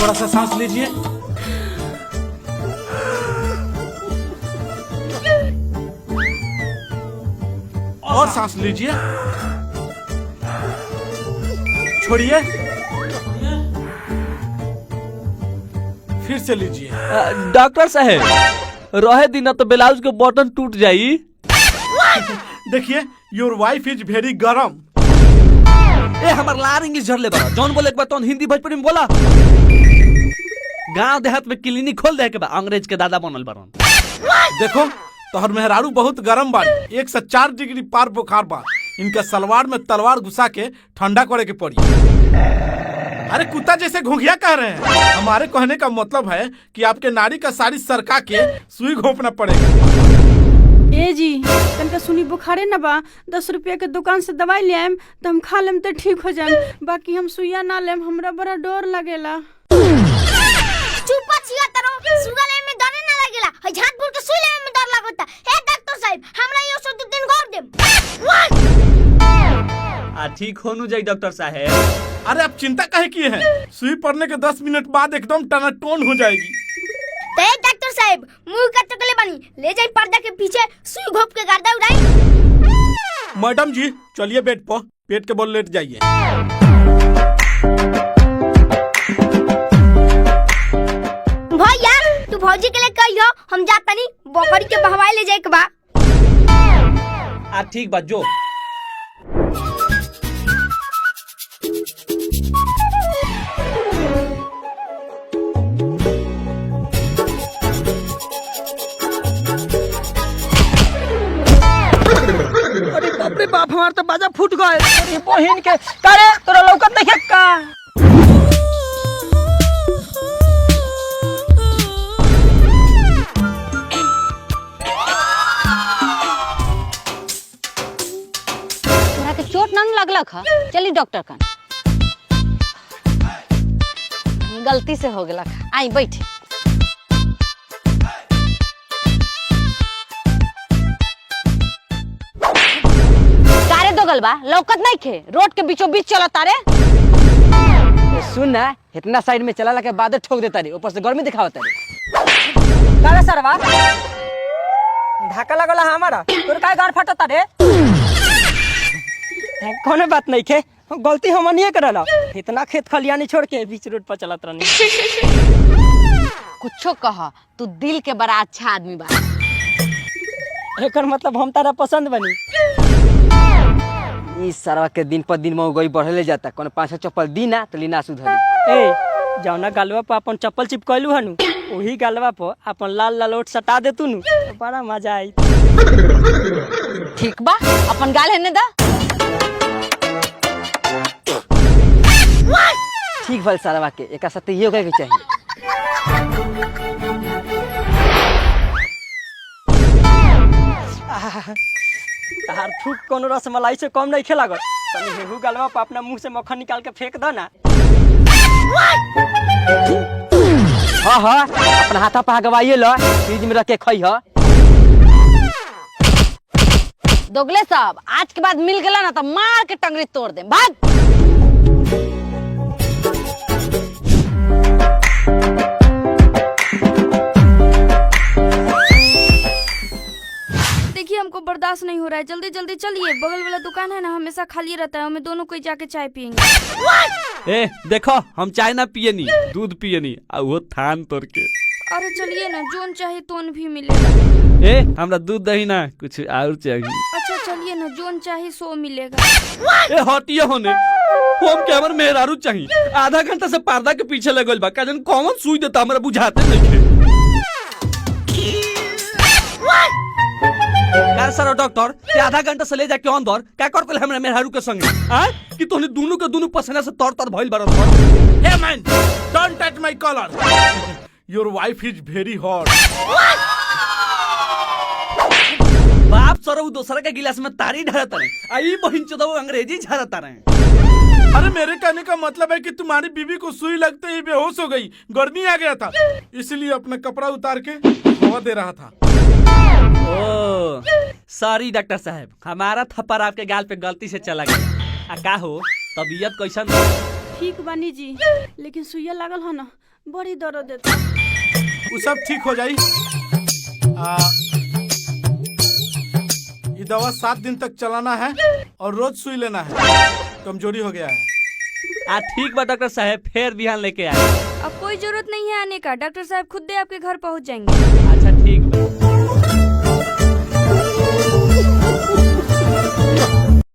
थोड़ा सा सांस लीजिए। और सांस लीजिए। छोड़िए। फिर से लीजिए। डॉक्टर साहब रहे दिन तो ब्लाउज के बटन टूट जाई। देखिए योर वाइफ इज वेरी गरम। ए हमार लार इंग्लिश झरले बा जौन बोले एक बार तो हिंदी भोजपुरी में बोला। गांव देहात में क्लिनिक खोल दे के बा अंग्रेज के दादा बनल बरन। देखो तोहर मेहरारू बहुत गरम बाड़ी। 104 डिग्री पार बुखार बा। इनका सलवार में तलवार घुसा के ठंडा करे के पड़ी। अरे कुत्ता जैसे घुघिया कह रहे हैं। हमारे कहने का मतलब है कि आपके नारी का साड़ी सरका के सुई घोंपना पड़ेगा। ए जी तनका सुनी बुखारे न बा 10 रुपया के दुकान से दवाई ले आएम तो हम खा लेम तो ठीक हो जाएम। बाकी हम सुइया ना लेम, हमरा बड़ा डर लगेला। चुप छिया तरो सुगा ले में डर ना लगेला। हई झाटपुर के सुई ले में डर लगता। हे डॉक्टर साहब हमरा यो सो दिन गोर देम। आ ठीक होनु जाई डॉक्टर साहब। अरे आप चिंता काहे किए हैं? सुई पड़ने के 10 मिनट बाद एकदम टनाटोन हो जाएगी। ते डॉक्टर साहब मुंह का चकले बनी ले जाई पर्दा के पीछे सुई घोप के गर्दा उड़ाई। मैडम जी चलिए बेड पर पेट के बल लेट जाइए। भैया तू भौजी के लिए कहियो हम जाता नहीं बकरी के बहवाई ले जाए के बा। आ ठीक बा जो। अरे बाप रे बाप हमार तो बाजा फूट गए। अरे बहिन के करे तोरा लौकत नहीं है का? तोरा के चोट नहीं लगलक ह? चली डॉक्टर कन। गलती से हो गलक। आई बैठे। बा लौकत नहीं खे रोड के बीचों बीच चला तारे। सुन ना इतना साइड में चला के बाद ठोक देता रे ऊपर से गर्मी दिखावता रे। कारे सरवा धक्का लगला हमारा तोर काय गाड़ फटता रे। कोनो बात नहीं खे गलती हमनिए करला। इतना खेत खलियानी छोड़ के बीच रोड पर चलत रहनी। कुछो कह तू दिल के बड़ा अच्छा आदमी बा। एकर मतलब हम तारा पसंद बनी। इस सरवा के दिन पर दिन महंगाई बढ़ले जाता। कोनो 5 चप्पल दी ना तो लीना सुधरी। ए जौना गालवा पर अपन चप्पल चिपकलू हनु वही गालवा पर अपन लाल लाल ओट सटा दे तू नु तो बड़ा मजा आई। ठीक बा अपन गाल हेने दा। ठीक भल सरवा के एका साथे ये होके चाहिए। तार थूक कोनो रसमलाई से कम नहीं खेला गल। तनी हेहू गालवा पर अपना मुंह से मक्खन निकाल के फेंक दो ना। हाँ हाँ अपना हाथा पे गवाइए लो फ्रिज में रख के खई ह। दोगले साहब आज के बाद मिल गला ना तो मार के टंगरी तोड़ दे। भाग। देखिए हमको बर्दाश्त नहीं हो रहा है, जल्दी जल्दी चलिए। बगल वाला दुकान है ना हमेशा खाली रहता है, हमें दोनों कोई जाके चाय पियेंगे। ए देखो हम चाय ना पियनी दूध पियनी आ वो थान तोड़ के। अरे चलिए ना जोन चाहे तोन भी मिलेगा। ए हमरा दूध दही ना कुछ और चाहिए। अच्छा चलिए ना जोन चाहे सो मिलेगा। ए हटिए होने हम के हमर मेहरारू चाहिए। आधा घंटा से पर्दा के पीछे लगल बा काजन कौन सुई देता हमरा बुझाते नहीं। यार सर डॉक्टर ते आधा घंटा से ले जाके अंदर क्या कर के हमरा मेहरारू के संग आ कि तोने दोनों के दोनों पसीना से तर तर भइल बारत। Hey man don't touch my collar. Your wife is very hot. बाप सर वो दूसरा के गिलास में तारी ढारत रहे आई बहिन चोदो अंग्रेजी झारत रहे। अरे मेरे कहने का मतलब है कि तुम्हारी बीवी को सुई लगते ही बेहोश हो गई, गर्मी आ गया था इसलिए अपना कपड़ा उतार के हवा दे रहा था। ओ सॉरी डॉक्टर साहब हमारा थप्पड़ आपके गाल पे गलती से चला गया। आ का हो तबीयत कैसन? ठीक बानी जी लेकिन सुइया लागल है ना बड़ी दर्द देता। वो सब ठीक हो जाई। ये दवा 7 दिन तक चलाना है और रोज सुई लेना है, कमजोरी हो गया है। ठीक बा डॉक्टर साहब, फिर बिहान लेके आए। अब कोई जरूरत नहीं है आने का, डॉक्टर साहब खुद दे आपके घर पहुंच जाएंगे। अच्छा ठीक बा।